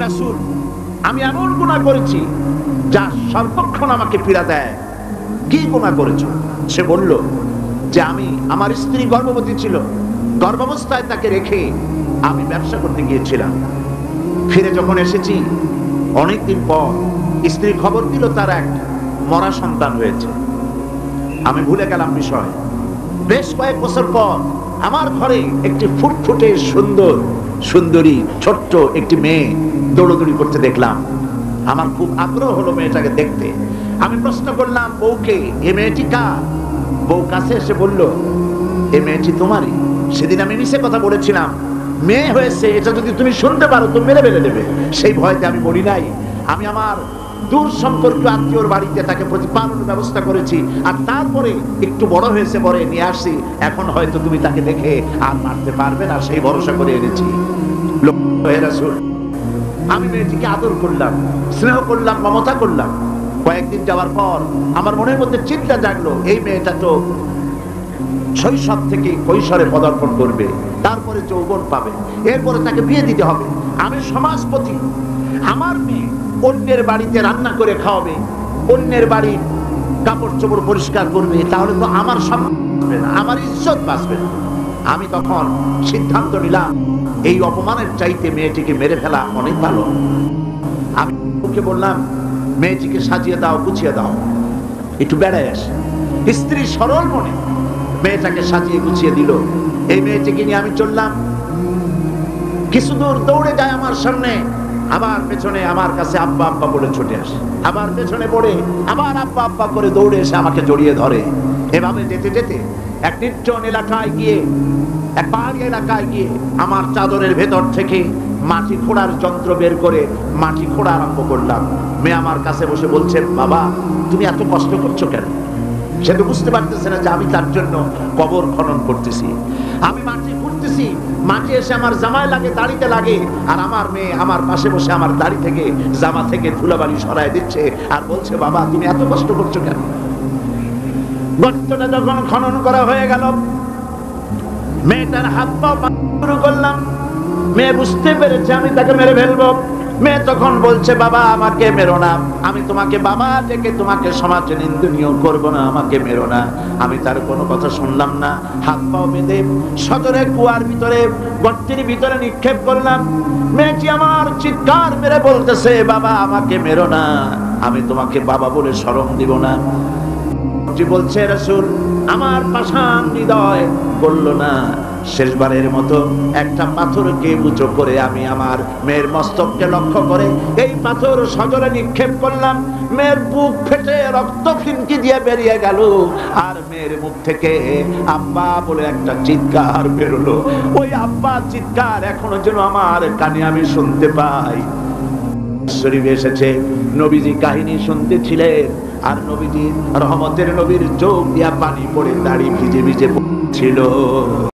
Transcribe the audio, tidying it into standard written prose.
রাসূল, আমি এমন গুনাহ করেছি যা সর্বক্ষণ আমাকে পীড়া দেয়। কি গুনাহ করেছো? সে বলল যে আমি, আমার স্ত্রী গর্ভবতী ছিল, গর্ভাবস্থায় তাকে রেখে আমি ব্যবসা করতে গিয়েছিলাম। ফিরে যখন এসেছি অনেকদিন পর স্ত্রী খবর দিল তার এক মরা সন্তান হয়েছে। আমি ভুলে গেলাম বিষয়। বেশ কয়েক বছর পর আমার ঘরে একটি ফুটফুটে সুন্দরী ছোট্ট একটি মেয়ে দৌড়দৌড়ি করতে দেখলাম। আমার খুব আগ্রহ হলো মেয়েটাকে দেখতে। আমি প্রশ্ন করলাম বউকে, এ মেয়েটি কার? বউ কাছে এসে বলল, এ মেয়েটি তোমারই। সেদিন আমি মিছে কথা বলেছিলাম, মেয়ে হয়েছে এটা যদি তুমি শুনতে পারো তো মেরে ফেলে দেবে। সেই ভয়তে আমি বলি নাই। আমি আমার দূর সম্পর্ক আত্মীয়র বাড়িতে তাকে প্রতিপালনের ব্যবস্থা করেছি, আর তারপরে একটু বড় হয়েছে পরে নিয়ে আসছি। এখন হয়তো তুমি তাকে দেখে আর মারতে পারবে না, সেই ভরসা করে এনেছি। রাসূল, আমি মেয়েটিকে আদর করলাম, স্নেহ করলাম, মমতা করলাম। কয়েকদিন যাওয়ার পর আমার মনের মধ্যে চিন্তা জাগলো, এই মেয়েটা তো শৈশব থেকে কৈশোরে পদার্পণ করবে, তারপরে যৌবন পাবে, এরপরে তাকে বিয়ে দিতে হবে। আমি সমাজপতি, আমার মেয়ে অন্যের বাড়িতে রান্না করে খাওয়াবে, অন্যের বাড়ির কাপড় চোপড় পরিষ্কার করবে, তাহলে তো আমার সম্মান বাঁচবে না, আমার ইজ্জত বাঁচবে না। আমি তখন সিদ্ধান্ত নিলাম এই অপমানের চাইতে মেয়েটিকে মেরে ফেলা অনেক ভালো। আমি ওকে বললাম, মেয়েটিকে সাজিয়ে দাও, গুছিয়ে দাও, একটু বেড়ায় আসে। স্ত্রী সরল মনে মেয়েটাকে সাজিয়ে গুছিয়ে দিল। এই মেয়েটিকে নিয়ে আমি চললাম। কিছু দূর দৌড়ে যায় আমার সামনে, আবার পেছনে আমার কাছে আব্বা আব্বা বলে ছুটে আসে, আবার পেছনে পড়ে আবার আব্বা আব্বা করে দৌড়ে এসে আমাকে জড়িয়ে ধরে। এভাবে যেতে যেতে এক নির্জন এলাকায় গিয়ে, এক পাহাড়ি এলাকায় গিয়ে আমার চাদরের ভেতর থেকে মাটি খোঁড়ার যন্ত্র বের করে মাটি খোঁড়া আরম্ভ করলাম। মেয়ে আমার কাছে বসে বলছে, বাবা তুমি এত কষ্ট করছো কেন? সে তো বুঝতে পারতেছে না যে আমি তার জন্য কবর খনন করতেছি। আমি মাটি খুঁড়তেছি, মাটি এসে আমার জামায় লাগে, দাড়িতে লাগে, আর আমার মেয়ে আমার পাশে বসে আমার দাড়ি থেকে, জামা থেকে ধুলাবালি সরায় দিচ্ছে আর বলছে, বাবা তুমি এত কষ্ট করছো কেন? গর্তটা যখন খনন করা হয়ে গেল, মেয়েটার হাত পা শুরু করলাম। মেয়ে বুঝতে পেরেছে আমি তাকে মেরে ফেলবো। মেয়ে তখন বলছে, বাবা আমাকে মেরো না, আমি তোমাকে বাবা ডেকে তোমাকে সমাজে নিন্দনীয় করবো না, আমাকে মেরো না। আমি তার কোনো কথা শুনলাম না। হাত পাও বেঁধে সদরে কুয়ার ভিতরে, গর্তের ভিতরে নিক্ষেপ করলাম। মেয়েটি আমার চিৎকার মেরে বলতেছে, বাবা আমাকে মেরো না, আমি তোমাকে বাবা বলে শরম দিব না। বলছে, রাসূল আমার পাষাণ হৃদয় বলল না। শেষবারের মতো একটা পাথরকে উঁচু করে আমি আমার মেয়ের মস্তককে লক্ষ্য করে এই পাথর সজলে নিক্ষেপ করলাম। মেয়ের বুক ফেটে রক্ত ফিনকি দিয়ে বেরিয়ে গেল, আর মেয়ের মুখ থেকে আব্বা বলে একটা চিৎকার বেরোলো। ওই আব্বা চিৎকার এখনো যেন আমার কানে আমি শুনতে পাই। শরীফে এসেছে, নবীজি কাহিনী শুনতেছিলেন, আর নবীজি রহমতের নবীর চোখ দিয়া পানি পড়ে দাড়ি ভিজে ভিজে ছিল।